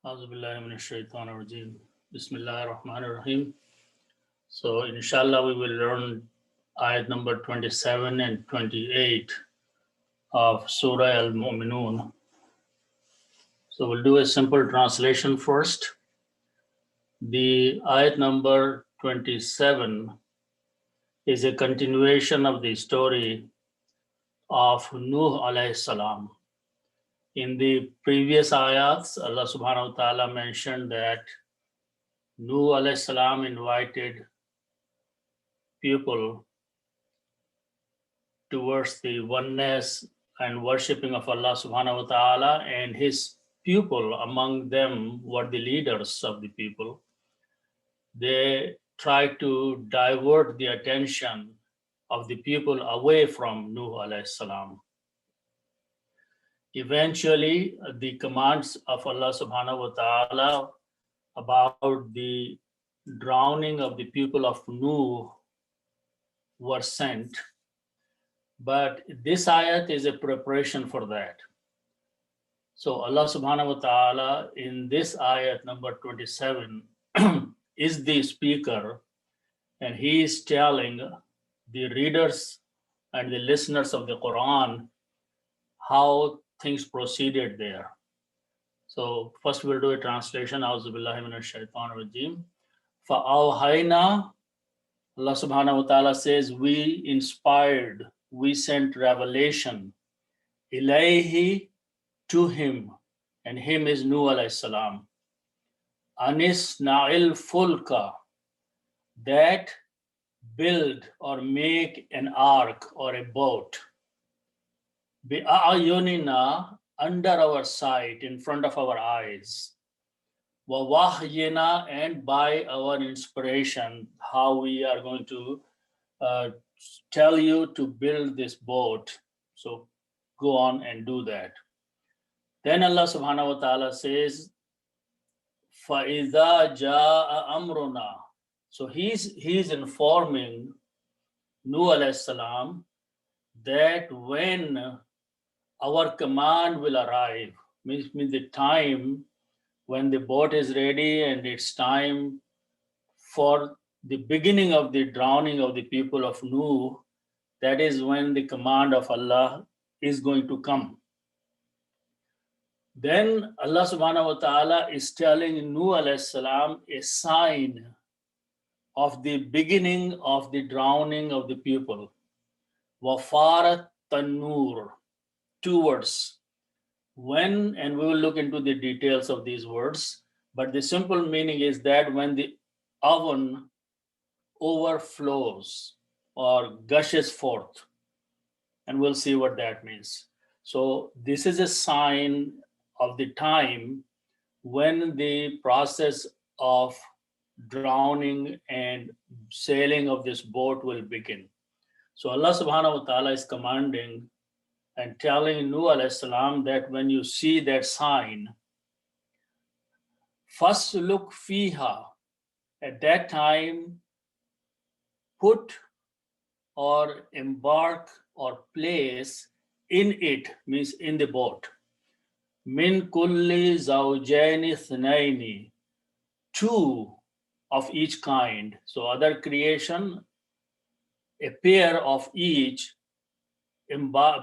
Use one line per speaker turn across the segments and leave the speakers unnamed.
A'udhu billahi minash shaitanir rajeem. Bismillahir Rahmanir Rahim. So, inshallah, we will learn ayat number 27 and 28 of Surah AlMominoon. So, we'll do a simple translation first. The ayat number 27 is a continuation of the story of Nuh alayhi salam. In the previous ayats, Allah subhanahu wa ta'ala mentioned that Nuh alayhi salam invited people towards the oneness and worshipping of Allah subhanahu wa ta'ala, and his people, among them were the leaders of the people. They tried to divert the attention of the people away from Nuh alayhi salam. Eventually, the commands of Allah subhanahu wa ta'ala about the drowning of the people of Nuh were sent. But this ayat is a preparation for that. So Allah subhanahu wa ta'ala in this ayat number 27 is the speaker, and he is telling the readers and the listeners of the Quran how things proceeded there. So first we'll do a translation. A'udhu billahi minash shaitanir rajeem. Fa'awhayna, Allah subhanahu wa ta'ala says, we inspired, we sent revelation, ilayhi, to him, and him is Nuh alayhi salam. Anis na'il fulka, that build or make an ark or a boat. Bi'ayunina, under our sight, in front of our eyes. Wa wahyina, and by our inspiration, how we are going to tell you to build this boat. So go on and do that. Then Allah subhanahu wa ta'ala says, فَإِذَا جَاءَ أَمْرُنَا. So he's informing Nuh alayhi salam that when our command will arrive, means the time when the boat is ready and it's time for the beginning of the drowning of the people of Nuh, that is when the command of Allah is going to come. Then Allah subhanahu wa ta'ala is telling Nuh alayhi salam a sign of the beginning of the drowning of the people. Wafarat tanur, 2 words. When, and we will look into the details of these words, but the simple meaning is that when the oven overflows or gushes forth, and we'll see what that means. So this is a sign of the time when the process of drowning and sailing of this boat will begin. So Allah subhanahu wa ta'ala is commanding and telling Nuh alayhi salam that when you see that sign, fasluk fiha, at that time put or embark or place in it, means in the boat, min kulli zawjaini thnaini, 2 of each kind. So other creation, a pair of each,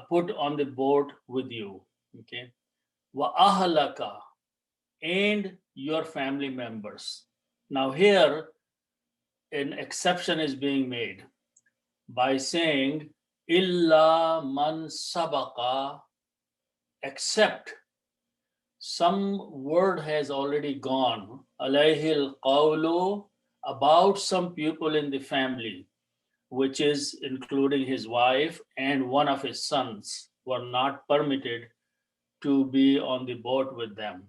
put on the boat with you. Okay. Wa ahlaka, and your family members. Now here an exception is being made by saying illa man sabaqa, except some word has already gone, alayhi al-qawlu, about some people in the family, which is including his wife and one of his sons, were not permitted to be on the boat with them.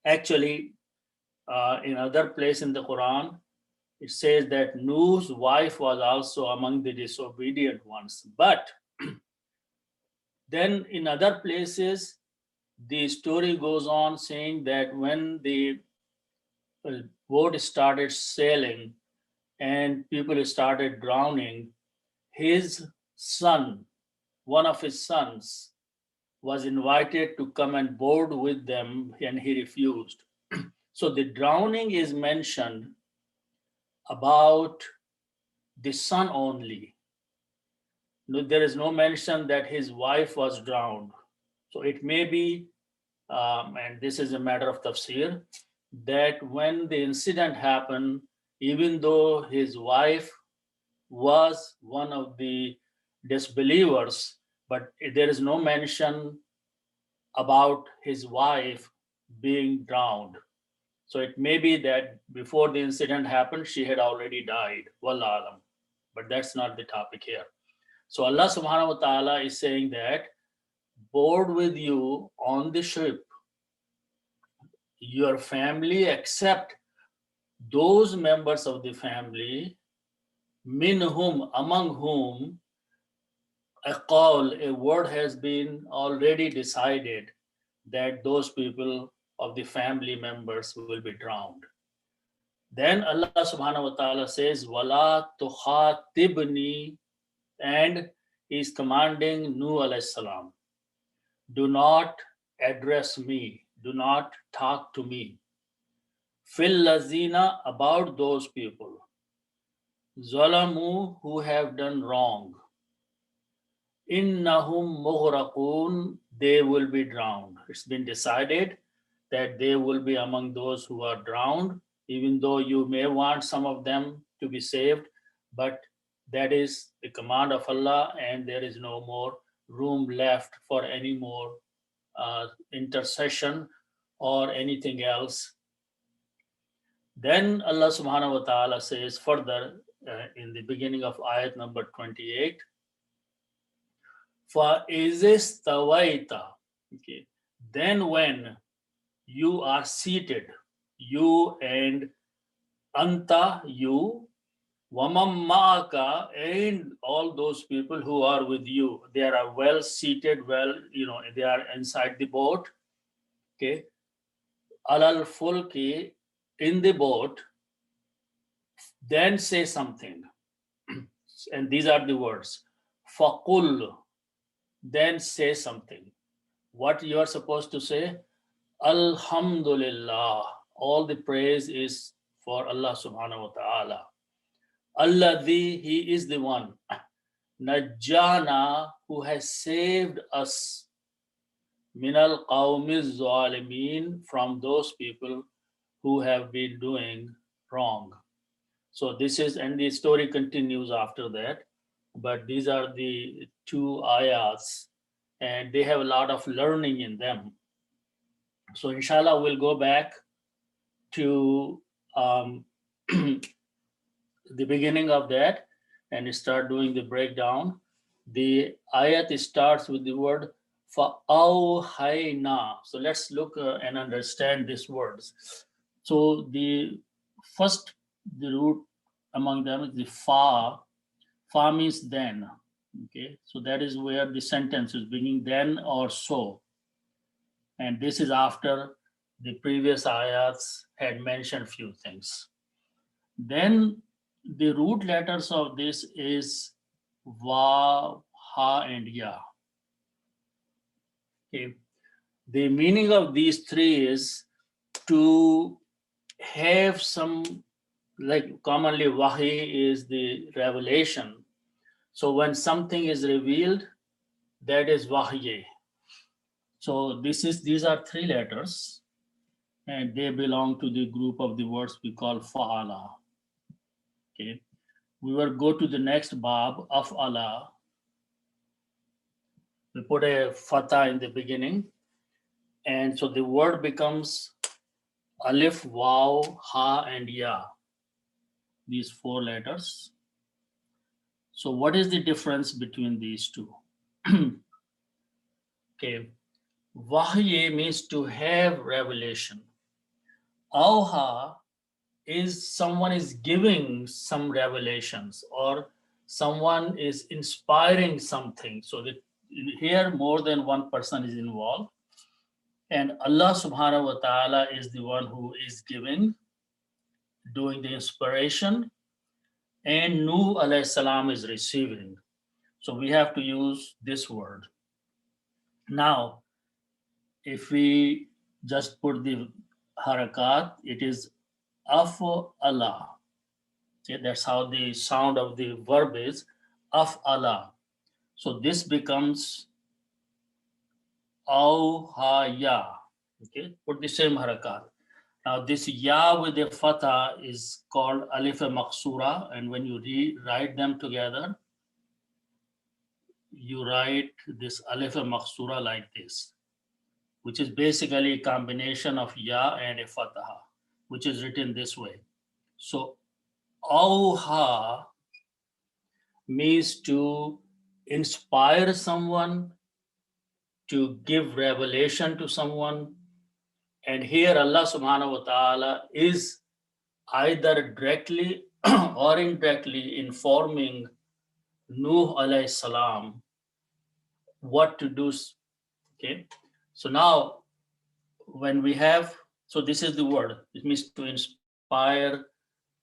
Actually, in other place in the Quran, it says that Nuh's wife was also among the disobedient ones. But then in other places, the story goes on saying that when the boat started sailing and people started drowning, his son, one of his sons, was invited to come and board with them and he refused. So the drowning is mentioned about the son only. No, there is no mention that his wife was drowned. So it may be, and this is a matter of tafsir, that when the incident happened, even though his wife was one of the disbelievers, but there is no mention about his wife being drowned. So it may be that before the incident happened, she had already died. Wallahu alam. But that's not the topic here. So Allah subhanahu wa ta'ala is saying that board with you on the ship, your family, except those members of the family, minhum, among whom a word has been already decided that those people of the family members will be drowned. Then Allah subhanahu wa ta'ala says, Wala tukhatibni, and He's commanding Nuh alayhi salam, do not address me, do not talk to me. Fil lazina, about those people. Zalamu, who have done wrong. Innahum mughraqun, they will be drowned. It's been decided that they will be among those who are drowned, even though you may want some of them to be saved, but that is the command of Allah, and there is no more room left for any more intercession or anything else. Then Allah subhanahu wa ta'ala says further in the beginning of ayat number 28, فَإِذِ اسْتَوَيْتَ, okay, then when you are seated, you and anta, you, وَمَن مَّعَكَ, and all those people who are with you, they are well seated, well, they are inside the boat, okay, alal fulki, in the boat, then say something. And these are the words. Faqul, then say something. What you are supposed to say? Alhamdulillah, all the praise is for Allah subhanahu wa ta'ala. Alladhi, He is the one. Najjana, who has saved us. Minal qawmiz zalimin, from those people who have been doing wrong. So this is, and the story continues after that, but these are the two ayats, and they have a lot of learning in them. So inshallah, we'll go back to the beginning of that and start doing the breakdown. The ayat starts with the word fa'awhayna. So let's look and understand these words. So the root among them is the fa. Fa means then. Okay, so that is where the sentence is beginning, then or so. And this is after the previous ayats had mentioned few things. Then the root letters of this is va, ha, and ya. Okay. The meaning of these three is to have some, like commonly wahi is the revelation. So when something is revealed, that is wahi. So these are three letters, and they belong to the group of the words we call fa'ala. Okay, we will go to the next bab, af'ala. We put a fatha in the beginning, and so the word becomes alif, waw, ha, and ya. These four letters. So what is the difference between these two? Okay, wahyi means to have revelation. Awha is someone is giving some revelations, or someone is inspiring something. So that here more than one person is involved. And Allah subhanahu wa ta'ala is the one who is giving, doing the inspiration, and Nuh alayhi salam is receiving. So we have to use this word. Now, if we just put the harakat, it is af Allah. Okay, that's how the sound of the verb is af Allah. So this becomes aw ha ya. Okay, put the same harakat. Now this ya with the fatha is called alif maqsura, and when you write them together, you write this alif maqsura like this, which is basically a combination of ya and a fatha, which is written this way. So awha means to inspire someone, to give revelation to someone. And here Allah subhanahu wa ta'ala is either directly or indirectly informing Nuh alayhi salam what to do. Okay, so now when we have, so this is the word, it means to inspire,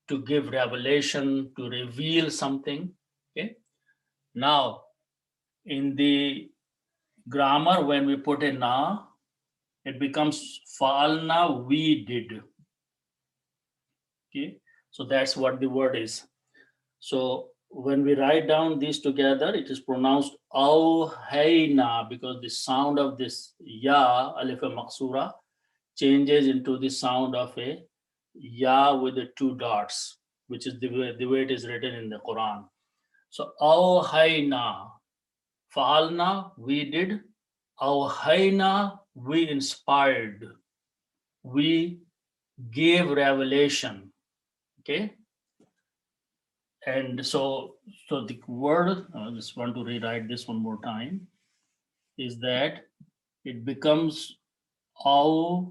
to give revelation, to reveal something. Okay, now in the grammar, when we put a na, it becomes fa'alna, we did. Okay, so that's what the word is. So when we write down these together, it is pronounced awhayna, because the sound of this ya, alif maqsura, changes into the sound of a ya with the two dots, which is the way it is written in the Quran. So awhayna, fa'alna, we did. Awhayna, we inspired. We gave revelation. Okay. And so the word, I just want to rewrite this one more time, is that it becomes aw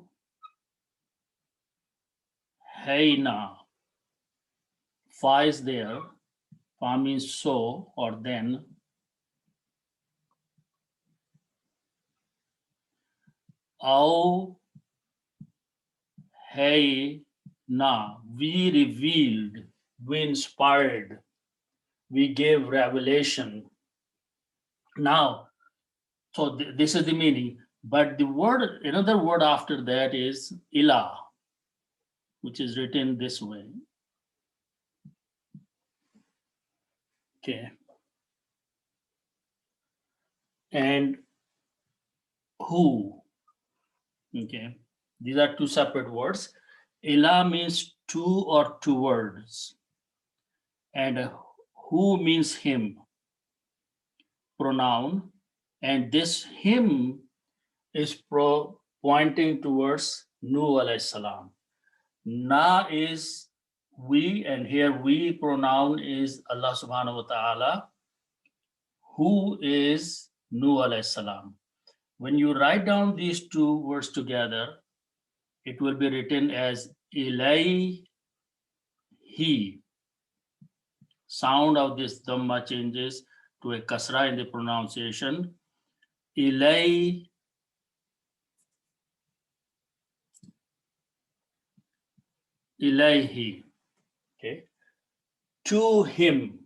hayna. Fa is there. Fa means so or then. Aw hayna, we revealed, we inspired, we gave revelation. Now, so this is the meaning, but the word, another word after that is ilah, which is written this way. Okay. And who. Okay. These are two separate words. Ilah means two or two words. And who means him, pronoun. And this him is pointing towards Nuh alayhi salam. Na is we, and here we pronoun is Allah subhanahu wa ta'ala, who is Nuh alayhi salam. When you write down these two words together, it will be written as ilayhi. Sound of this dhamma changes to a kasra in the pronunciation. Ilayhi. Ilayhi. Okay. To him.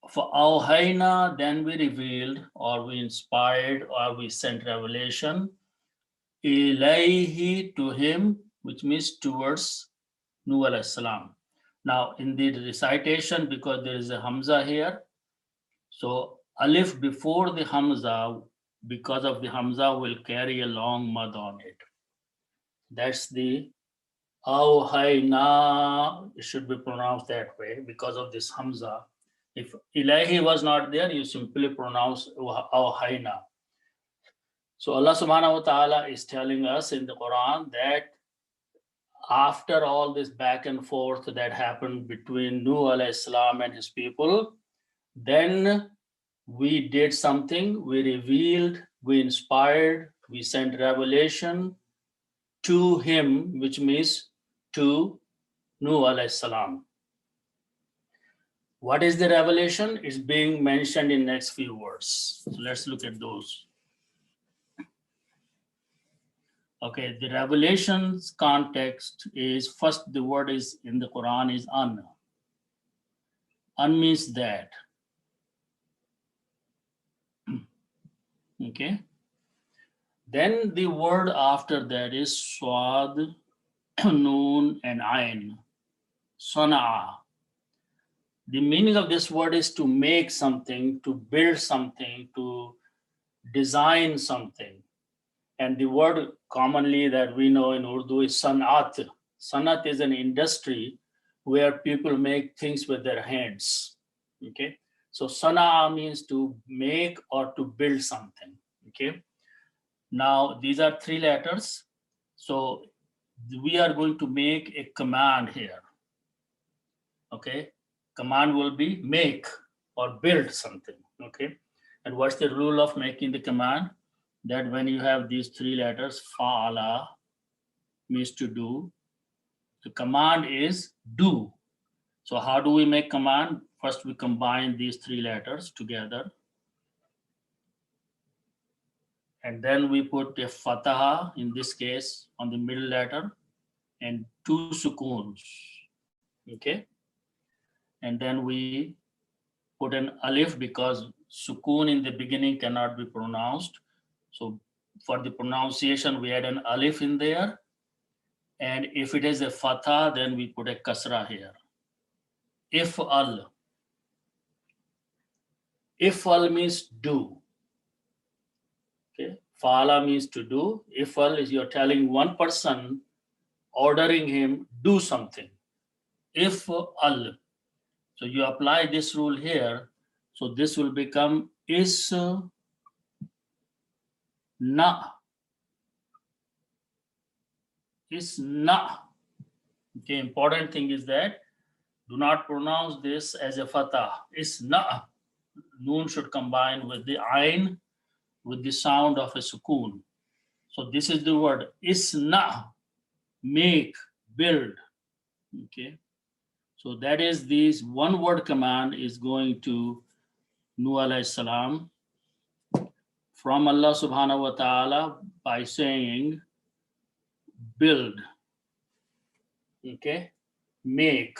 For awhayna, then we revealed, or we inspired, or we sent revelation. Ilayhi, to him, which means towards Nuh alayhi salam. Now in the recitation, because there is a hamza here, so alif before the hamza, because of the hamza, will carry a long mad on it. That's the awhayna. It should be pronounced that way because of this hamza. If ilahi was not there, you simply pronounce awhayna. So Allah subhanahu wa ta'ala is telling us in the Quran that after all this back and forth that happened between Nuh alayhi salam and his people, then we did something, we revealed, we inspired, we sent revelation to him, which means to Nuh alayhi salam. What is the revelation? It's being mentioned in next few words. So let's look at those. Okay, the revelations context is, first the word is in the Quran is an. An means that. Okay. Then the word after that is swad, noon, and ayn. Sana'a. The meaning of this word is to make something, to build something, to design something. And the word commonly that we know in Urdu is sanat. Sanat is an industry where people make things with their hands. Okay. So sana'a means to make or to build something. Okay. Now these are three letters. So we are going to make a command here. Okay. Command will be make or build something. Okay. And what's the rule of making the command? That when you have these three letters, fa'ala means to do. The command is do. So how do we make command? First, we combine these three letters together. And then we put a fataha, in this case, on the middle letter, and two sukoons. Okay. And then we put an alif because sukoon in the beginning cannot be pronounced. So for the pronunciation, we add an alif in there. And if it is a fatha, then we put a kasra here. If al. If al means do. Okay. Fa'ala means to do. If al is you're telling one person, ordering him do something. If al. So you apply this rule here. So this will become is na. Is na. Okay, important thing is that do not pronounce this as a fatah. Is na. Noon should combine with the ayn with the sound of a sukoon. So this is the word isna, make, build. Okay. So that is this one word command is going to Nuh alayhi salam from Allah subhanahu wa ta'ala by saying build. Okay. Make.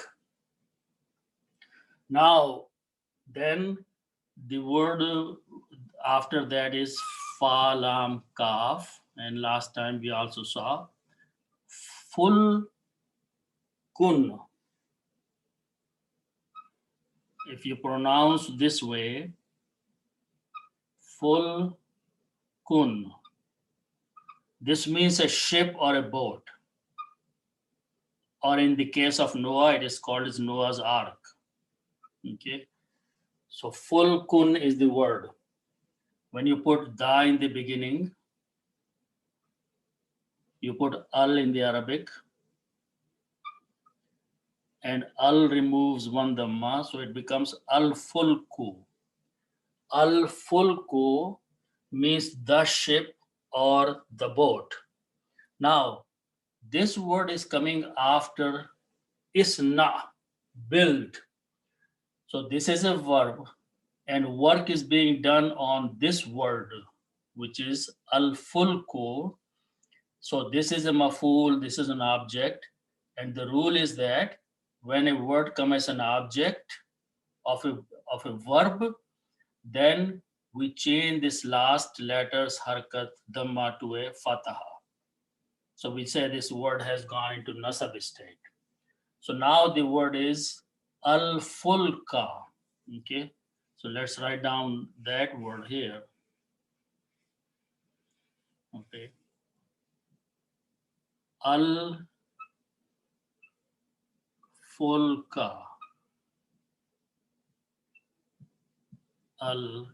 Now then the word after that is fa lam kaf, and last time we also saw full kun. If you pronounce this way, full kun, this means a ship or a boat, or in the case of Noah, it is called as Noah's Ark. Okay, so full kun is the word. When you put da in the beginning, you put al in the Arabic, and al removes one dhamma, so it becomes al fulku. Al fulku means the ship or the boat. Now, this word is coming after isna, build. So this is a verb, and work is being done on this word, which is al fulku. So this is a maf'ul, this is an object, and the rule is that when a word comes as an object of a verb, then we change this last letter's harkat dhamma to a fataha. So we say this word has gone into nasab state. So now the word is al-fulka. Okay, so let's write down that word here. Okay, al-fulka. Al-fulka.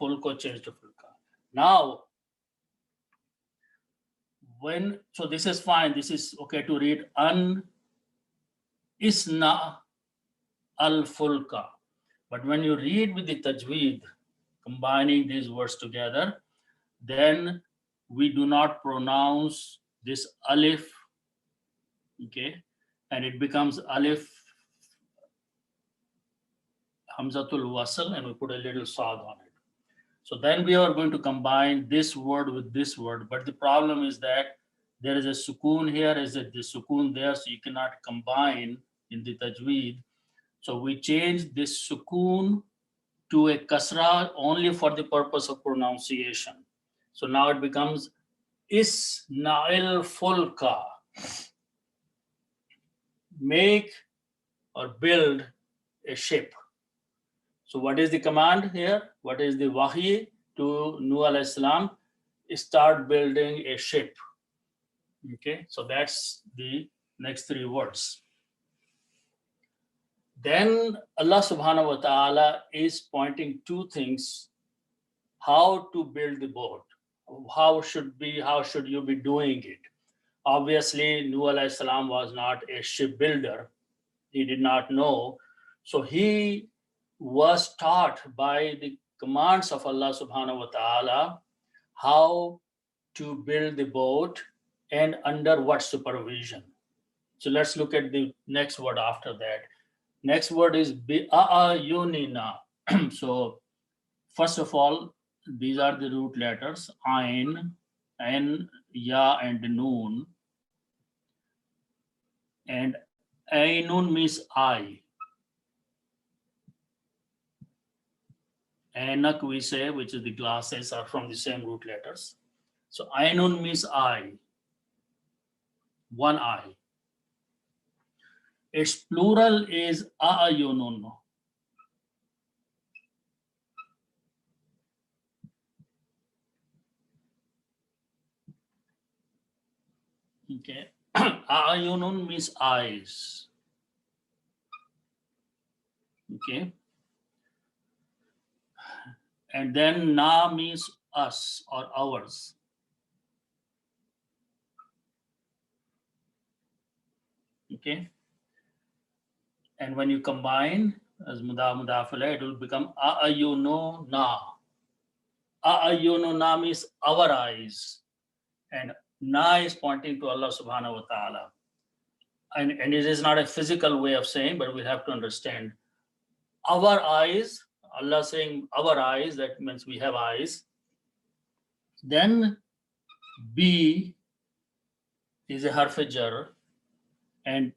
Fulko changed to fulka. Now, so this is fine. This is okay to read an isna al-fulka. But when you read with the tajweed, combining these words together, then we do not pronounce this alif, okay? And it becomes alif hamzatul wasl, and we put a little sad on it. So then we are going to combine this word with this word. But the problem is that there is a sukoon here, is a the sukoon there, so you cannot combine in the tajweed. So we change this sukoon to a kasra only for the purpose of pronunciation. So now it becomes isna'il fulka. Make or build a ship. So what is the command here? What is the wahi to Nuh alayhi salam? Start building a ship. Okay, so that's the next three words. Then Allah subhanahu wa ta'ala is pointing two things: how to build the boat. How should you be doing it? Obviously, Nuh alayhi salam was not a shipbuilder. He did not know. So he was taught by the commands of Allah subhanahu wa ta'ala how to build the boat and under what supervision. So let's look at the next word after that. Next word is bi'ayunina. So first of all, these are the root letters: Ain, N, Ya, and Noon. And Ainun means eye. Anak we say, which is the glasses, are from the same root letters. So Ainun means eye, one eye. Its plural is A'ayunun. Okay. A'ayunun means eyes. Okay. And then Na means us or ours. Okay. And when you combine as mudafala, it will become A'ayunu Na. A'ayunu Na means our eyes. And Na is pointing to Allah subhanahu wa ta'ala. And it is not a physical way of saying, but we have to understand. Our eyes, Allah saying our eyes, that means we have eyes. Then B is a harf jar, and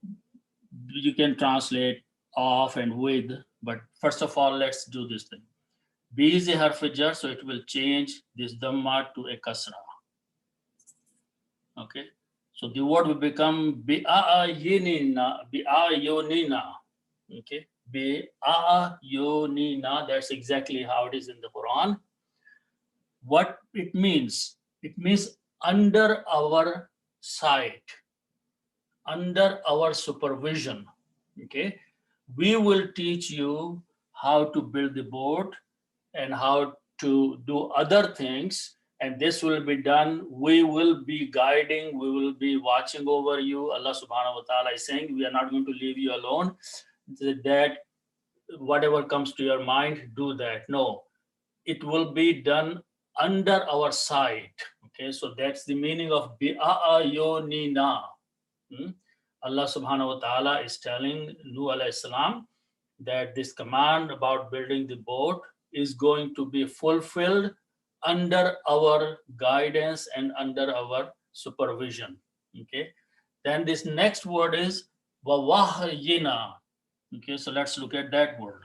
you can translate of and with, but first of all, let's do this thing. B is a harf jar, so it will change this dhamma to a kasra. Okay, so the word will become bi'ayunina. Okay, bi'ayunina. That's exactly how it is in the Quran. What it means under our sight, under our supervision. Okay, we will teach you how to build the boat and how to do other things, and this will be done. We will be guiding, we will be watching over you. Allah subhanahu wa ta'ala is saying we are not going to leave you alone, that whatever comes to your mind, do that. No, it will be done under our sight. Okay, so that's the meaning of bi'ayunina. Allah subhanahu wa ta'ala is telling Nuh alayhi salam that this command about building the boat is going to be fulfilled under our guidance and under our supervision. Okay, then this next word is wahyina. Okay, so let's look at that word.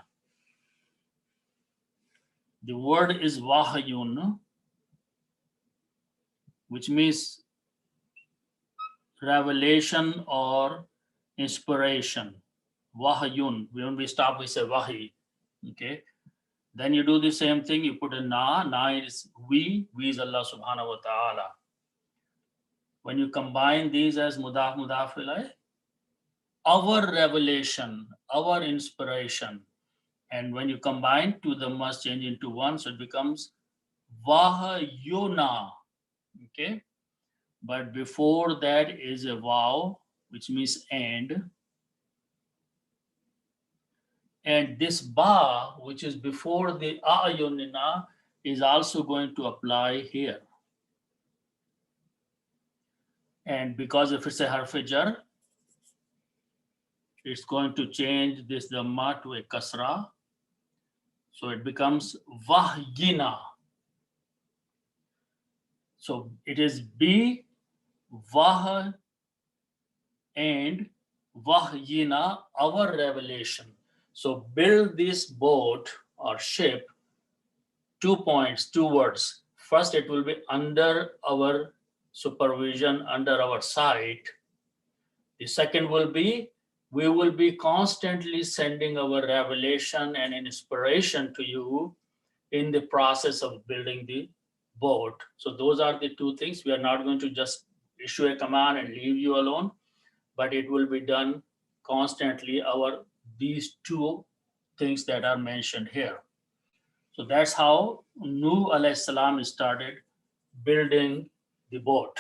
The word is wahyun, which means revelation or inspiration. Wahyun. When we stop, we say wahi. Okay. Then you do the same thing. You put a na. Na is we. We is Allah subhanahu wa ta'ala. When you combine these as mudaf ilay, our revelation, our inspiration. And when you combine, two them must change into one, so it becomes wahyuna. Okay. But before that is a vav, which means and. And this ba, which is before the a'yunina, is also going to apply here. And because if it's a harf jar, it's going to change this dhamma to a kasra. So it becomes wahyina. So it is B, wah, and wahyina, our revelation. So build this boat or ship, 2 points, 2 words. First, it will be under our supervision, under our sight. The second will be, we will be constantly sending our revelation and inspiration to you in the process of building the boat. So those are the two things. We are not going to just issue a command and leave you alone, but it will be done constantly, these two things that are mentioned here. So that's how Nuh alayhi salam started building the boat.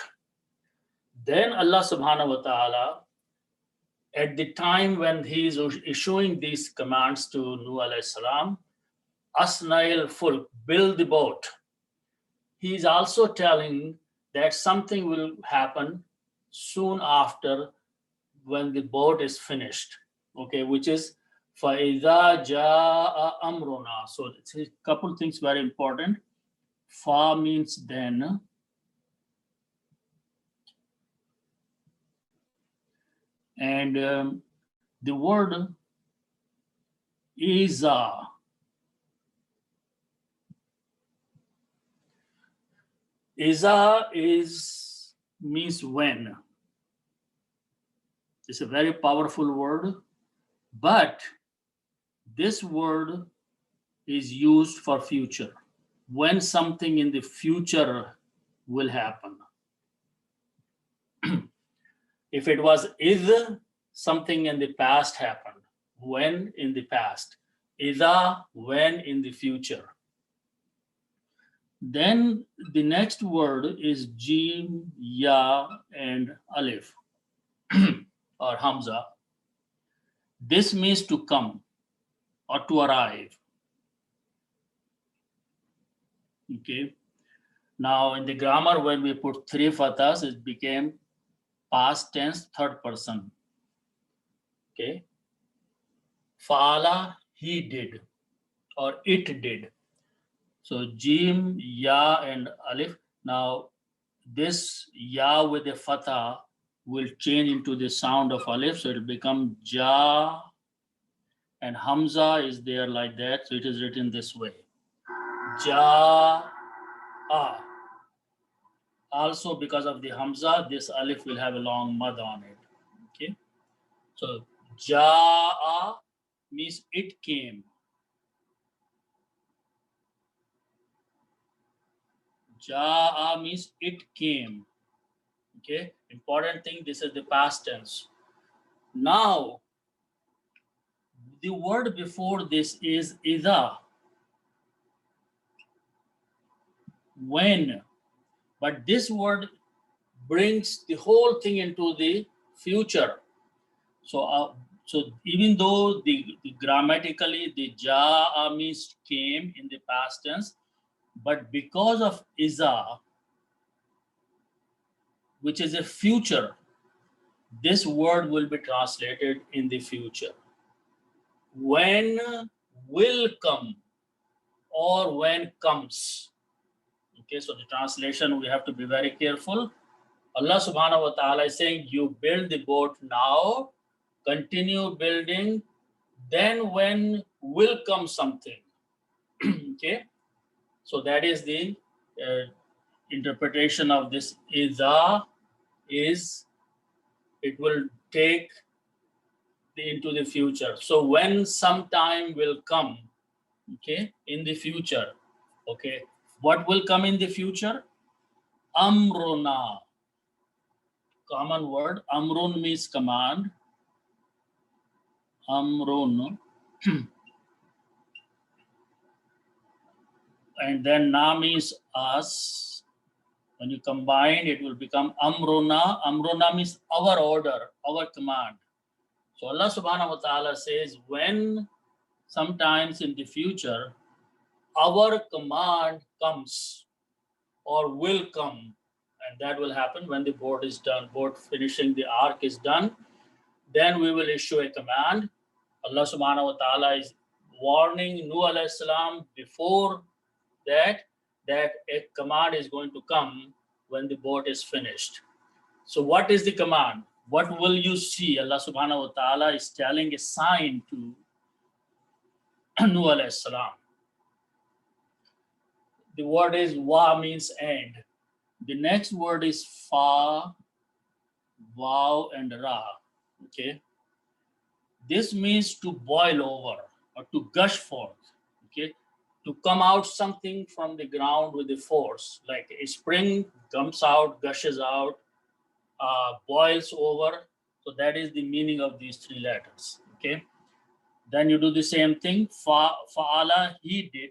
Then Allah subhanahu wa ta'ala, at the time when he is issuing these commands to Nuh alayhi salam, Asnail fulk, build the boat. He is also telling that something will happen soon after when the boat is finished, okay, which is فَإِذَا جَاءَ أَمْرُنَا. So it's a couple things very important. Fa means then. And the word iza. Iza means when. It's a very powerful word, but this word is used for future. When something in the future will happen. If it was is, something in the past happened. When in the past. Iza, when in the future. Then the next word is jim, ya, and alif or hamza. This means to come or to arrive. Okay. Now in the grammar, when we put 3 fathas, it became past tense, third person. Okay. Fa'ala, he did, or it did. So jim, ya, and alif. Now this ya with a fatha will change into the sound of alif, so it will become ja, and hamza is there like that, so it is written this way. Ja, a. Also because of the hamza, this alif will have a long mad on it. Okay. So ja means it came. Ja means it came. Okay. Important thing, this is the past tense. Now, the word before this is idha. When. But this word brings the whole thing into the future. So even though the grammatically the ja means came in the past tense, but because of iza, which is a future, this word will be translated in the future. When will come or when comes. Okay, so the translation, we have to be very careful. Allah subhanahu wa ta'ala is saying, you build the boat now, continue building, then when will come something. Okay, so that is the interpretation of this iza, is it will take into the future. So when some time will come, okay, in the future. Okay, what will come in the future? Amruna. Common word. Amrun means command. Amrun. And then na means us. When you combine, it will become amruna. Amruna means our order, our command. So Allah subhanahu wa ta'ala says, when sometimes in the future, our command comes or will come, and that will happen when the boat is done, boat finishing the ark is done, then we will issue a command. Allah subhanahu wa ta'ala is warning Nuh alayhi salam before that a command is going to come when the boat is finished. So what is the command? What will you see? Allah subhanahu wa ta'ala is telling a sign to Nuh alayhi salam. The word is wa means and. The next word is fa, wow, and ra. Okay. This means to boil over or to gush forth. Okay. To come out something from the ground with the force, like a spring comes out, gushes out, boils over. So that is the meaning of these three letters. Okay. Then you do the same thing. Fa'ala, he did,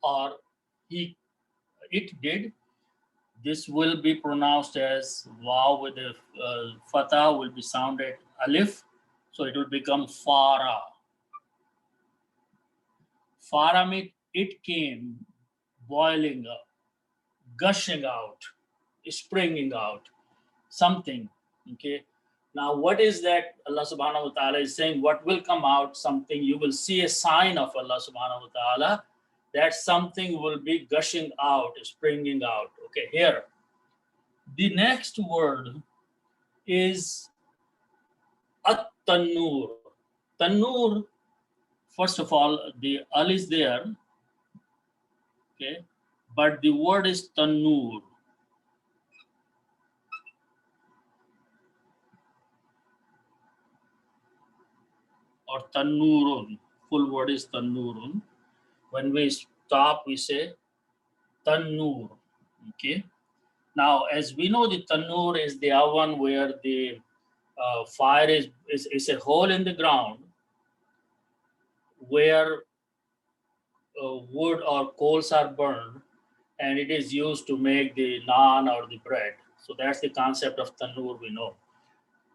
or he it did. This will be pronounced as wow with the fatah will be sounded alif. So it will become fara. Fara means it came boiling up, gushing out, springing out, something. Okay. Now, what is that Allah subhanahu wa ta'ala is saying? What will come out? Something. You will see a sign of Allah subhanahu wa ta'ala that something will be gushing out, springing out. Okay, here. The next word is at-tanur. Tanur, first of all, the al is there, okay, but the word is tanur. Or tanurun. Full word is tanurun. When we stop, we say tanur. Okay. Now, as we know, the tanur is the oven where the fire is a hole in the ground where wood or coals are burned, and it is used to make the naan or the bread. So that's the concept of tanur we know.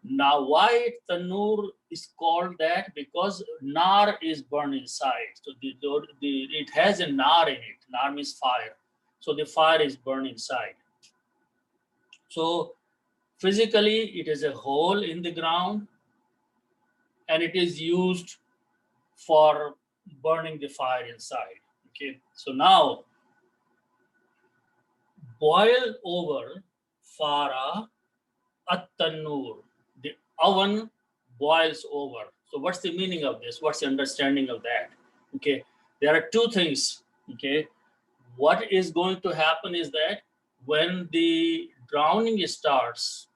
Now, why tanur is called that? Because nar is burned inside. So it has a nar in it. Nar means fire. So the fire is burned inside. So physically, it is a hole in the ground, and it is used for burning the fire inside. Okay. So now, boil over fara at-tanur. The oven boils over. So what's the meaning of this? What's the understanding of that? Okay, there are two things. Okay, what is going to happen is that when the drowning starts,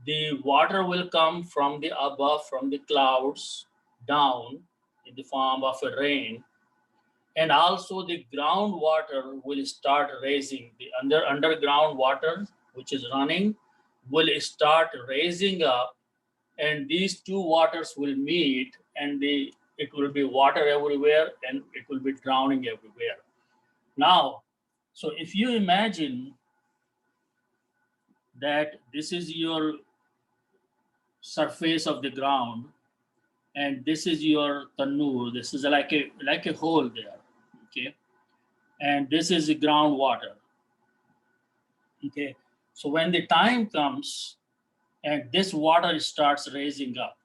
the water will come from the above, from the clouds down in the form of a rain, and also the groundwater will start raising. The underground water which is running will start raising up, and these two waters will meet, and it will be water everywhere, and it will be drowning everywhere. Now, so if you imagine that this is your surface of the ground, and this is your tanur, this is like a hole there, okay, and this is the groundwater. Okay, so when the time comes and this water starts raising up,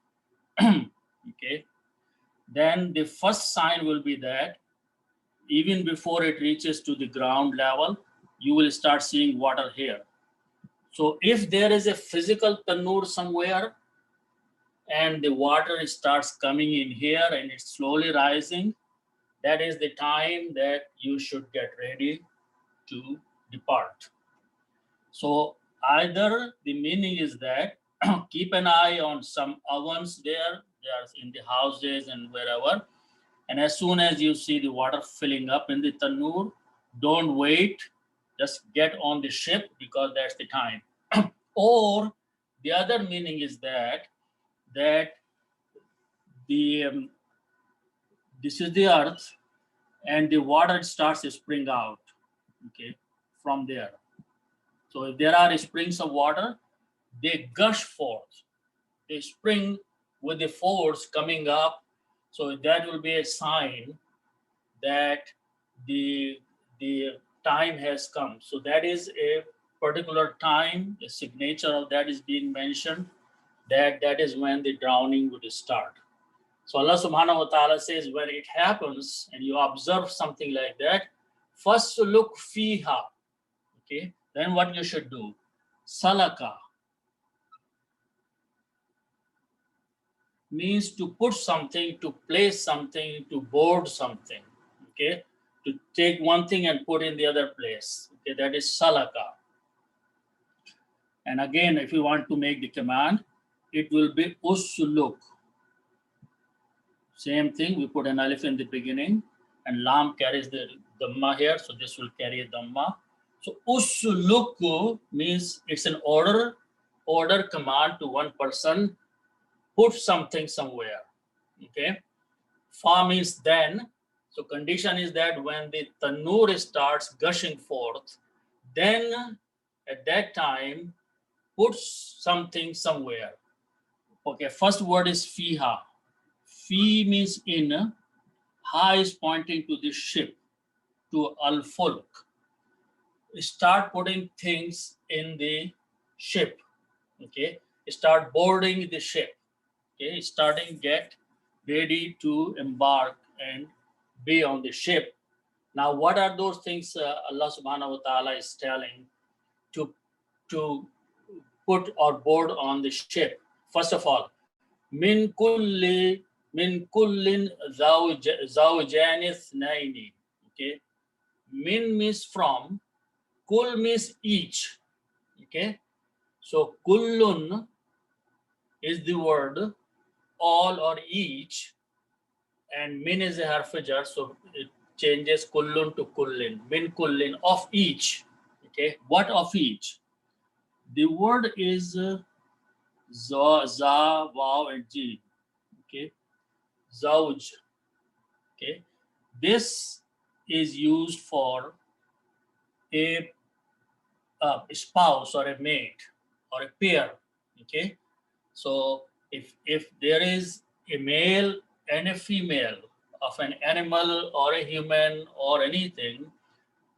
okay, then the first sign will be that even before it reaches to the ground level, you will start seeing water here. So if there is a physical tanur somewhere and the water starts coming in here and it's slowly rising, that is the time that you should get ready to depart. So either the meaning is that keep an eye on some ovens there, they are in the houses and wherever. And as soon as you see the water filling up in the tanur, don't wait, just get on the ship because that's the time. Or the other meaning is that the this is the earth and the water starts to spring out, okay, from there. So if there are springs of water, they gush forth. They spring with the force coming up. So that will be a sign that the time has come. So that is a particular time. The signature of that is being mentioned. That is when the drowning would start. So Allah subhanahu wa ta'ala says when it happens and you observe something like that, first to look fiha. Okay, then what you should do? Salaka means to put something, to place something, to board something. Okay, to take one thing and put in the other place. Okay, that is salaka. And again, if you want to make the command, it will be usuluk. Same thing, we put an alif in the beginning, and lam carries the dhamma here, so this will carry a dhamma. So usuluku means it's an order command to one person, put something somewhere. Okay. Fa means then. So condition is that when the tanur starts gushing forth, then at that time, put something somewhere. Okay, first word is fiha. Fi means in, ha is pointing to the ship, to al-fulk. Start putting things in the ship. Okay, start boarding the ship. Okay, get ready to embark and be on the ship. Now, what are those things Allah subhanahu wa ta'ala is telling to put or board on the ship? First of all, min kullin zawjain ithnaini. Okay, min means from, kul means each. Okay, so kullun is the word all or each, and min is a harfajar, so it changes kullun to kullin. Min kullin, of each. Okay, what of each? The word is za, waw, and ji. Okay, zawj. Okay, this is used for a spouse or a mate or a pair. Okay, so if there is a male and a female of an animal or a human or anything,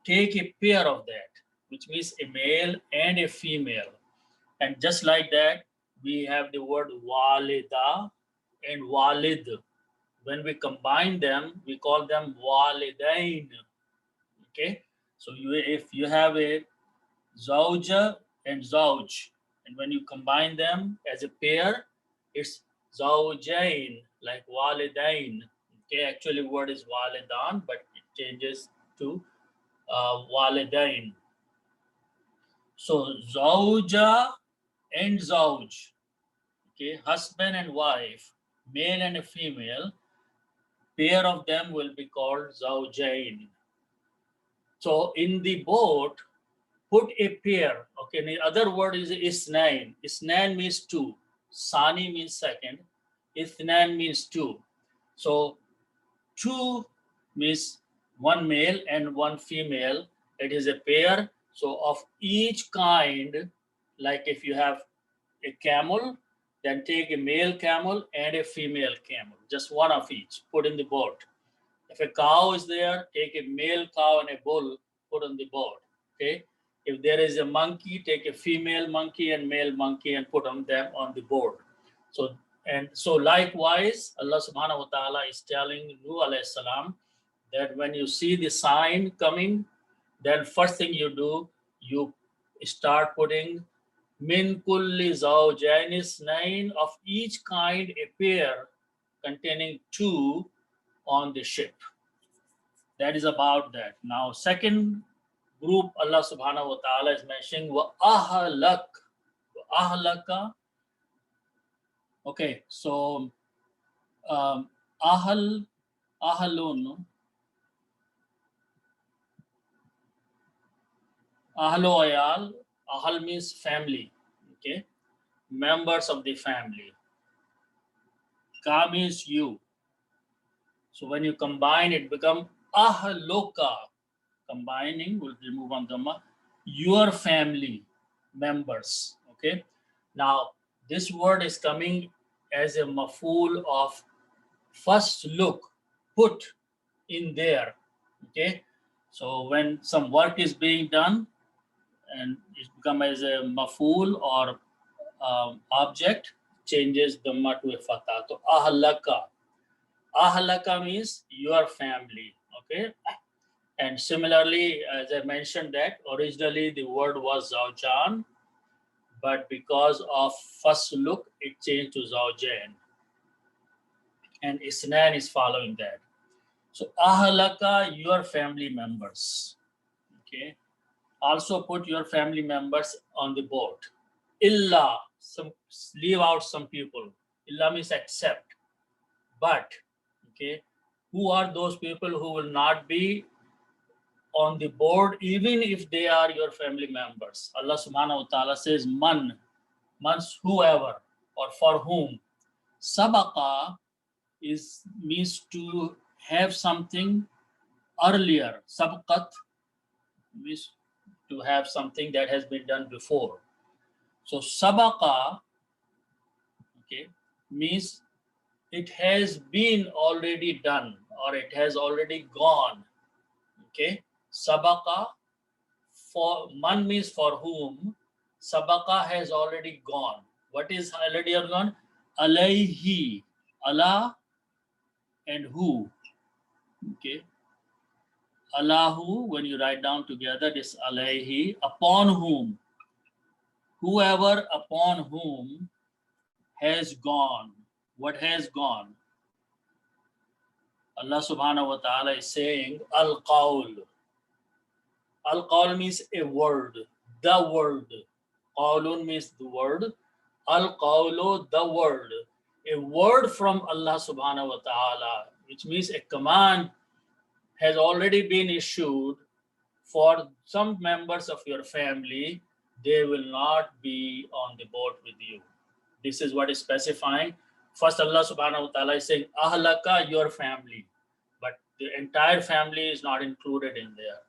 take a pair of that, which means a male and a female. And just like that, we have the word walida and walid. When we combine them, we call them walidain. Okay, so if you have a zawja and zawj, and when you combine them as a pair, it's zawjain, like walidain. Okay, actually word is walidan, but it changes to walidain. So zawja and zawj, okay, husband and wife, male and a female, pair of them will be called zawjain. So in the boat, put a pair. Okay, the other word is isnain. Isnain means two. Sani means second. Ithnan means two. So two means one male and one female. It is a pair. So of each kind, like if you have a camel, then take a male camel and a female camel, just one of each, put in the boat. If a cow is there, take a male cow and a bull, put on the boat. Okay. If there is a monkey, take a female monkey and male monkey and put them on the board. So likewise, Allah subhanahu wa ta'ala is telling Nuh alayhi salam that when you see the sign coming, then first thing you do, you start putting min kulli zawjain isnain, of each kind a pair containing two on the ship. That is about that. Now, second group Allah subhanahu wa ta'ala is mentioning wa ahlak. Ahlaka. Okay, so ahlun. Ahlu ayal. Ahl means family. Okay, members of the family. Ka means you. So when you combine, it becomes ahloka. Combining, we'll remove one dhamma. Your family members. Okay. Now, this word is coming as a maf'ul of first look, put in there. Okay. So when some work is being done and it becomes as a maf'ul or object, changes dhamma to a fatah. So ahlaka. Ahlaka means your family. Okay. And similarly, as I mentioned that originally the word was zawjan, but because of first look, it changed to zawjain. And isnan is following that. So ahlaka, your family members. Okay. Also put your family members on the board. Illa, some leave out some people. Illa means except. But okay, who are those people who will not be on the board even if they are your family members? Allah subhanahu wa ta'ala says man's whoever or for whom. Sabaqa means to have something earlier. Sabqat means to have something that has been done before. So sabaqa, okay, means it has been already done or it has already gone. Okay, sabaqa, for man means for whom. Sabaqa has already gone. What is already gone? Alayhi, Allah and who. Okay, Allahu, when you write down together this alayhi, upon whom, whoever upon whom has gone. What has gone? Allah subhanahu wa ta'ala is saying al-qawl. Al-qawl means a word, the word. Qawlun means the word. Al-qawlu, the word. A word from Allah subhanahu wa ta'ala, which means a command has already been issued for some members of your family. They will not be on the boat with you. This is what is specifying. First, Allah subhanahu wa ta'ala is saying, ahlaka, your family. But the entire family is not included in there.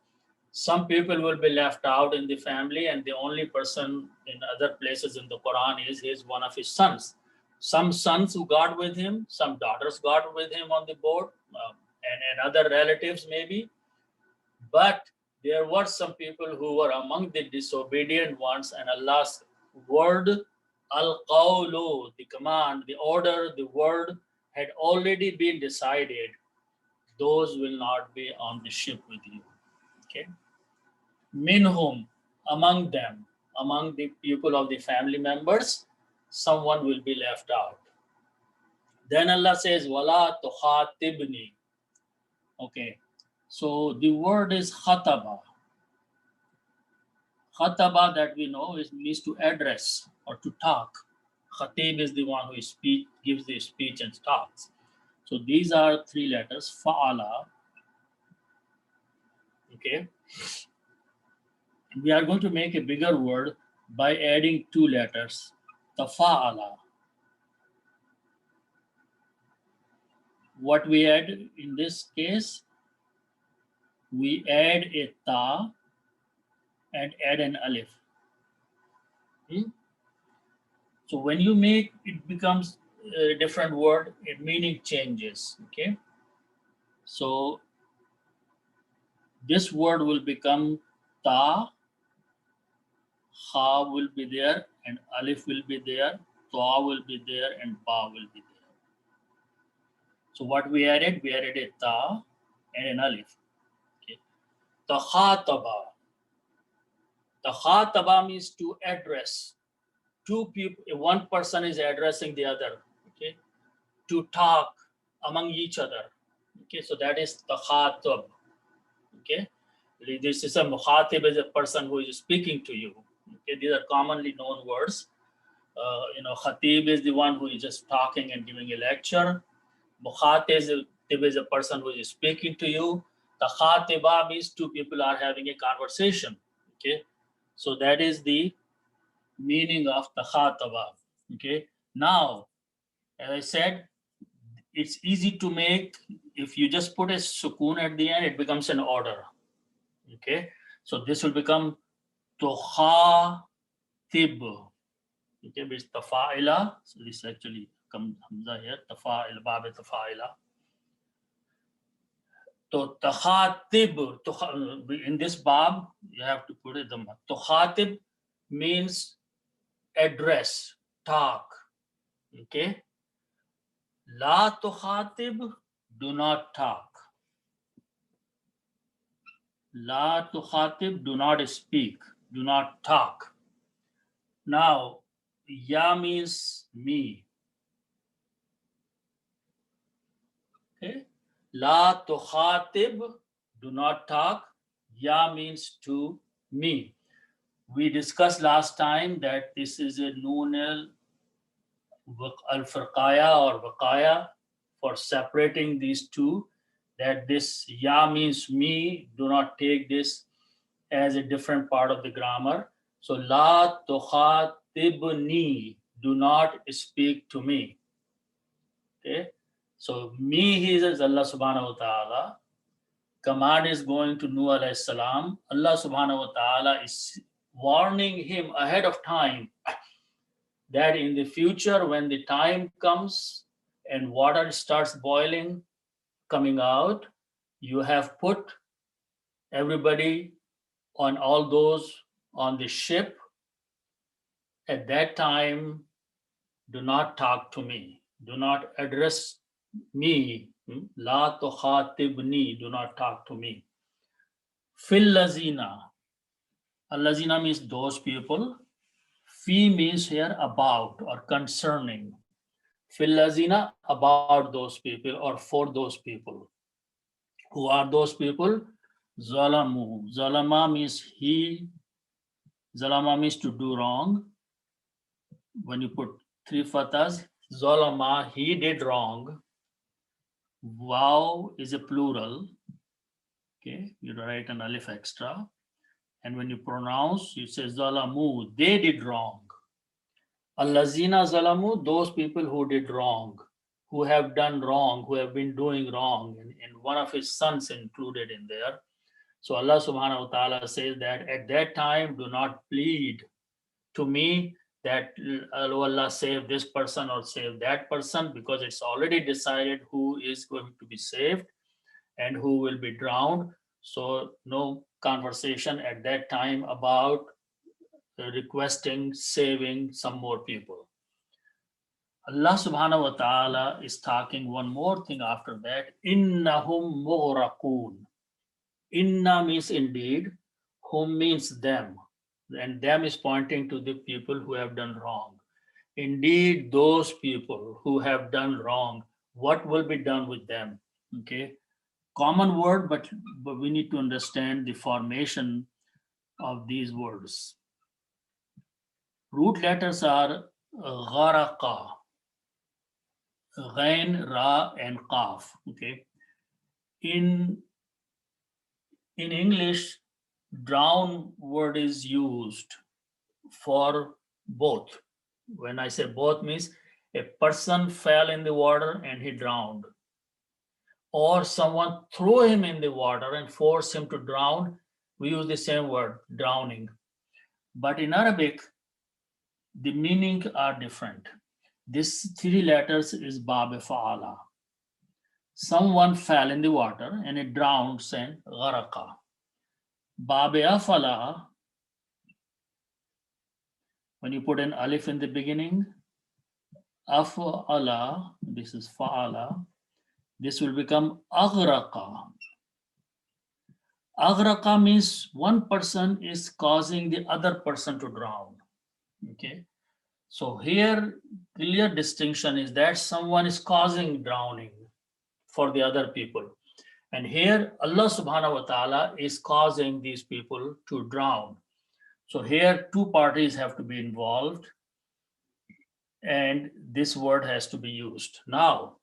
Some people will be left out in the family, and the only person in other places in the Quran is one of his sons. Some sons who got with him, some daughters got with him on the boat, and other relatives maybe. But there were some people who were among the disobedient ones, and Allah's word, al-qawlu, the command, the order, the word had already been decided. Those will not be on the ship with you. Okay. Minhum, among them, among the people of the family members, someone will be left out. Then Allah says, wala tukhatibni. Okay. So the word is khataba. Khataba, that we know, means to address or to talk. Khatib is the one who gives the speech and talks. So these are three letters, fa'ala. Okay. We are going to make a bigger word by adding two letters, tafa'ala. What we add in this case, we add a ta and add an alif. So when you make, it becomes a different word, its meaning changes. Okay. So this word will become ta, ha will be there, and alif will be there, ta will be there, and ba will be there. So what we added a ta and an alif. Okay. Takhataba. Takhataba means to address. Two people, one person is addressing the other. Okay. To talk among each other. Okay. So that is takhatab. Okay. This is a mukhatib, is a person who is speaking to you. Okay. These are commonly known words. Khatib is the one who is just talking and giving a lecture. Mukhatib is a person who is speaking to you. Takhatiba means two people are having a conversation. Okay, so that is the meaning of takhataba. Okay, now, as I said, it's easy to make. If you just put a sukun at the end, it becomes an order. Okay, so this will become tukhatib. Okay, which tafa'ila. So this actually comes hamza here. Tafa'il, bab tafa'ila. So takhatib, in this bab, you have to put it the takhatib means address, talk. Okay. La tukhatib, do not talk. La tukhatib, do not speak, do not talk. Now, ya means me. Okay. La tukhatib, do not talk. Ya means to me. We discussed last time that this is a noon al-firqaya or waqaya for separating these two, that this ya means me, do not take this as a different part of the grammar. So la tukhatibni, do not speak to me. Okay, so me here is Allah subhanahu wa ta'ala. Command is going to Nuh alayhi salam. Allah subhanahu wa ta'ala is warning him ahead of time that in the future, when the time comes and water starts boiling, coming out, you have put everybody on all those on the ship. At that time, do not talk to me. Do not address me. La tukhatibni, do not talk to me. Fil lazina. Allazina means those people. Fi means here about or concerning. Fil lazina, about those people or for those people. Who are those people? Zalamu. Zalama means he. Zalama means to do wrong. When you put three fathas, Zalama, he did wrong. Wow is a plural. Okay, you write an alif extra. And when you pronounce, you say Zalamu, they did wrong. Allazina zalamu, those people who did wrong, who have done wrong, who have been doing wrong, and one of his sons included in there. So Allah subhanahu wa ta'ala says that at that time, do not plead to me that Allah save this person or save that person, because it's already decided who is going to be saved and who will be drowned. So no conversation at that time about requesting saving some more people. Allah subhanahu wa ta'ala is talking one more thing after that. Innahum mughraqoon. Inna means indeed, hum means them. And them is pointing to the people who have done wrong. Indeed, those people who have done wrong, what will be done with them? Okay, common word, but we need to understand the formation of these words. Root letters are gharaqa, ghain, ra, and qaf. Okay, in English, drown word is used for both. When I say both, means a person fell in the water and he drowned, or someone threw him in the water and forced him to drown. We use the same word, drowning. But in Arabic, the meaning are different. This three letters is Bab Fa'ala. Someone fell in the water and it drowned, saying Gharaqa. Bab Afala, when you put an alif in the beginning, Afala, this is Fa'ala, this will become Aghraqa. Aghraqa means one person is causing the other person to drown. Okay, so here clear distinction is that someone is causing drowning for the other people, and here Allah subhanahu wa ta'ala is causing these people to drown. So here two parties have to be involved and this word has to be used. Now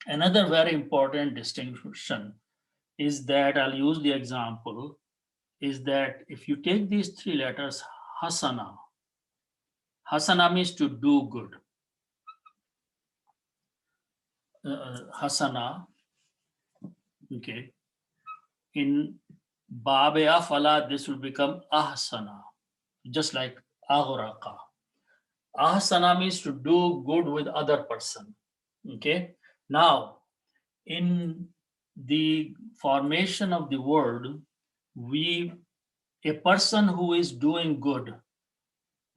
another very important distinction is that I'll use the example, is that if you take these three letters, hasana, hasana means to do good. Hasana, okay. In Babe Afala, this will become ahsana, just like aghraqa. Ahsana means to do good with other person. Okay. Now, in the formation of the word, a person who is doing good,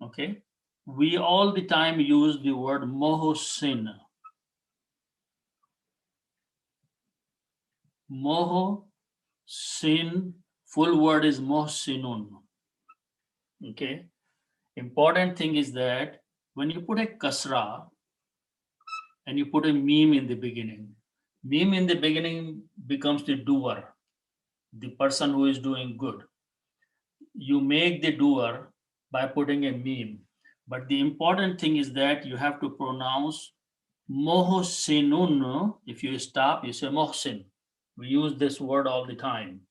okay, we all the time use the word muhsin. Muhsin, full word is muhsinun. Okay. Important thing is that when you put a kasra and you put a meme in the beginning, Meme in the beginning becomes the doer, the person who is doing good. You make the doer by putting a meme. But the important thing is that you have to pronounce mohsinun. If you stop, you say mohsin. We use this word all the time.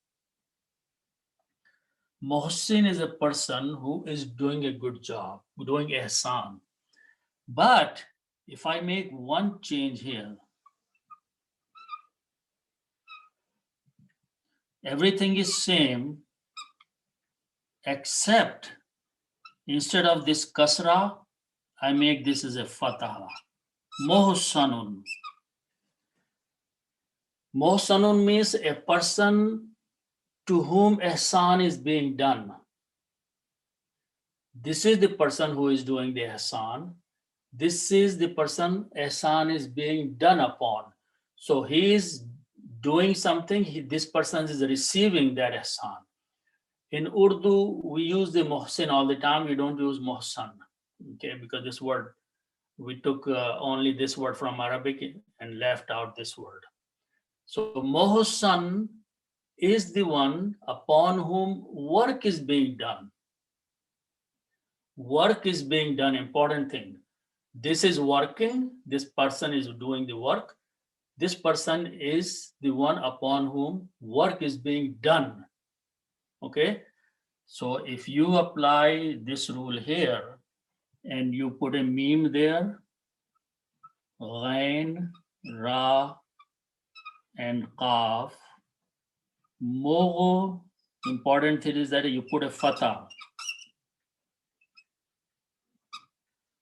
Mohsin is a person who is doing a good job, doing ihsan. But if I make one change here, everything is same except instead of this kasra, I make this as a fataha. Mohsanun. Mohsanun means a person to whom ihsan is being done. This is the person who is doing the ihsan. This is the person ihsan is being done upon. So he is doing something, this person is receiving that ihsan. In Urdu, we use the muhsin all the time. We don't use muhsan, okay, because this word, we took only this word from Arabic and left out this word. So muhsan is the one upon whom work is being done. Work is being done, important thing. This is working, this person is doing the work. This person is the one upon whom work is being done. Okay, so if you apply this rule here and you put a meme there, ghain, ra, and qaf, mogo, important thing is that you put a fatha,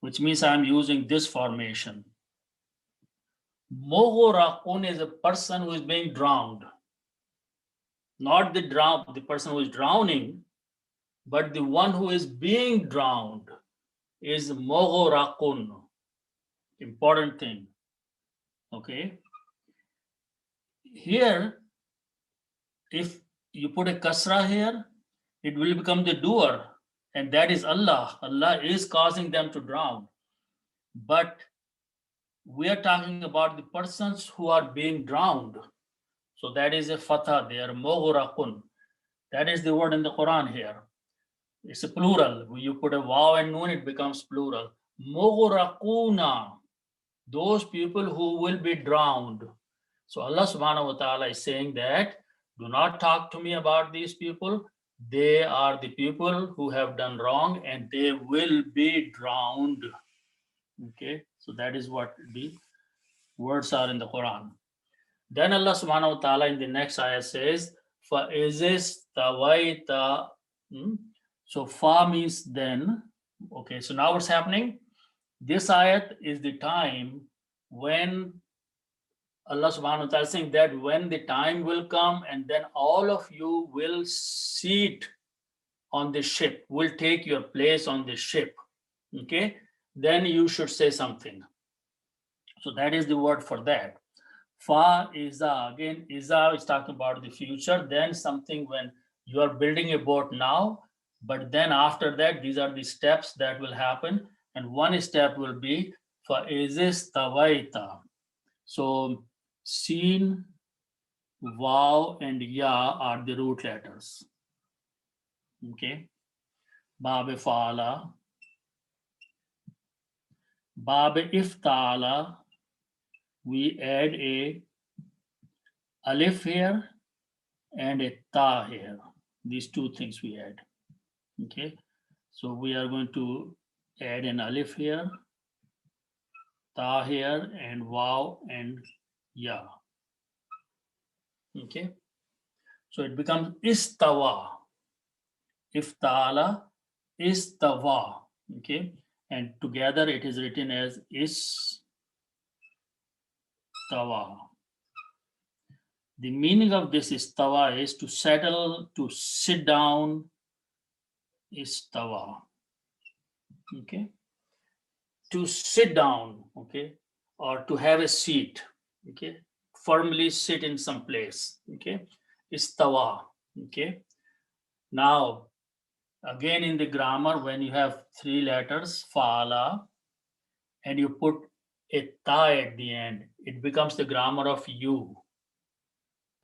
which means I'm using this formation. Mogo raqun is a person who is being drowned. Not the person who is drowning, but the one who is being drowned is mogo raqun. Important thing. Okay. Here, if you put a kasra here, it will become the doer, and that is Allah. Allah is causing them to drown. But we are talking about the persons who are being drowned. So that is a fatha there, moghuraqun. That is the word in the Quran here. It's a plural. When you put a waw and noon, it becomes plural. Moghuraquna, those people who will be drowned. So Allah subhanahu wa ta'ala is saying that, do not talk to me about these people. They are the people who have done wrong and they will be drowned. Okay, so that is what the words are in the Quran. Then Allah subhanahu wa ta'ala in the next ayah says, فَإِذِ اسْتَوَيْتَ. So fa means then. Okay, so now what's happening? This ayat is the time when Allah subhanahu wa ta'ala is saying that when the time will come and then all of you will sit on the ship, will take your place on the ship. Okay, then you should say something. So that is the word for that. Fa iza, again, iza is talking about the future, then something when you are building a boat now, but then after that, these are the steps that will happen. And one step will be fa izis tawaita. So sin, waw, and ya are the root letters. Okay. Bab fa'ala. Bab iftala, we add a alif here and a ta here. These two things we add. Okay, so we are going to add an alif here, ta here, and waw and ya. Okay, so it becomes istawa. Iftala, istawa. Okay, and together it is written as istawa. The meaning of this istawa is to settle, to sit down. Istawa. Okay, to sit down. Okay, or to have a seat. Okay, firmly sit in some place. Okay, istawa. Okay, now again in the grammar, when you have three letters, fa'ala, and you put a ta at the end, it becomes the grammar of you,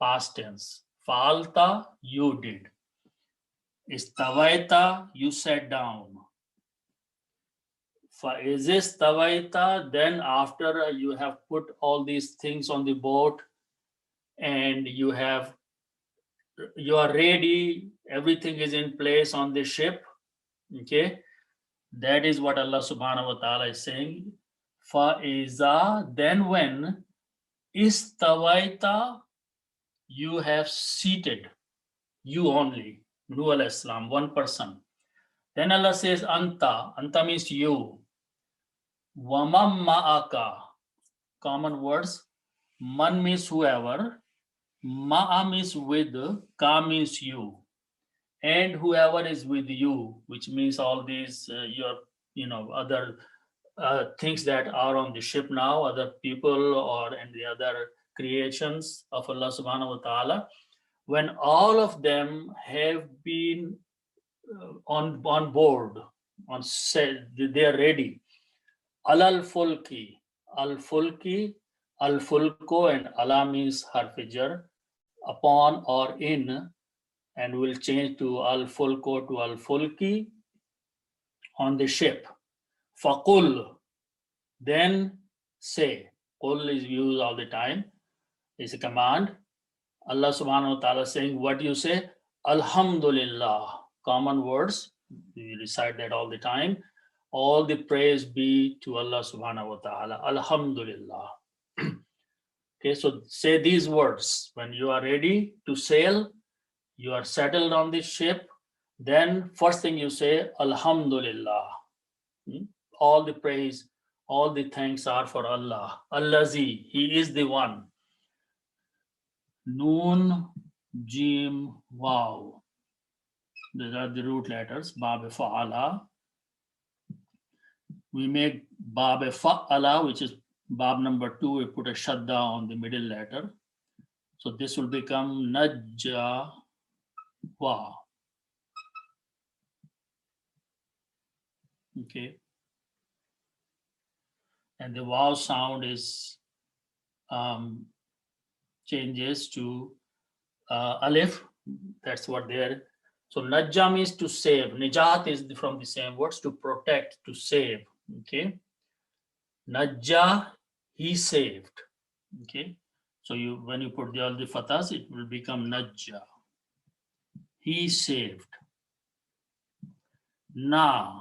past tense. Fa'alta, you did. Istavaita, you sat down. Fa'izistawaita, then after you have put all these things on the boat and you are ready, everything is in place on the ship. Okay, that is what Allah subhanahu wa ta'ala is saying. Fa'iza, then when istawaita, you have seated, you only, Nuh alayhi salam, one person. Then Allah says anta, anta means you. Wamam ma'aka, common words. Man means whoever, ma'a means with, ka means you, and whoever is with you, which means all these your other things that are on the ship now, other people or and the other creations of Allah subhanahu wa ta'ala. When all of them have been on board, on set, they are ready. Alal fulki, al fulko, and ala means harfijar, upon or in, and will change to al fulko to al fulki, on the ship. Faqul, then say. Qul is used all the time, is a command. Allah subhanahu wa ta'ala saying, what do you say? Alhamdulillah, common words, we recite that all the time. All the praise be to Allah subhanahu wa ta'ala. Alhamdulillah. Okay, so say these words when you are ready to sail, you are settled on the ship, then first thing you say, Alhamdulillah. All the praise, all the thanks are for Allah. Allazi, He is the one. Noon, Jim, Wow. These are the root letters. Bab Fa'ala. We make Bab Fa'ala, which is Bab number 2. We put a Shadda on the middle letter. So this will become Najja Wa. Okay. And the Wow sound is changes to Alif. That's what there. So Najja means to save. Nijat is from the same words, to protect, to save. Okay. Najja, he saved. Okay. So when you put all the fathas, it will become Najja. He saved. Na.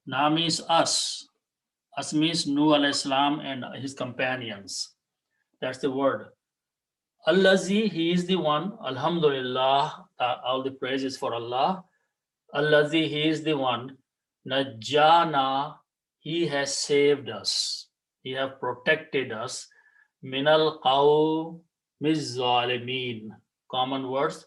Na means us. Us means Nuh alayhi salam and his companions. That's the word. Allazi, he is the one. Alhamdulillah, all the praise is for Allah. Allazi, he is the one. Najjana, he has saved us. He has protected us. Minal qawmiz zalimin. Common words.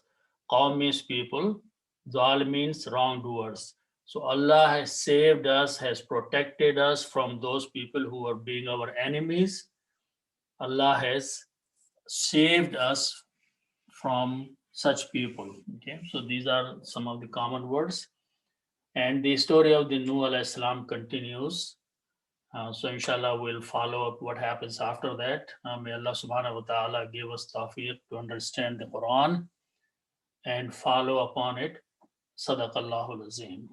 Qawm means people. Zalim means wrongdoers. So Allah has saved us, has protected us from those people who are being our enemies. Allah has saved us from such people. Okay, so these are some of the common words, and the story of the Nuh alayhi salam continues. So inshallah we'll follow up what happens after that. May Allah subhanahu wa ta'ala give us tawfiq to understand the Quran and follow upon it. Sadaqallahu al-Azim.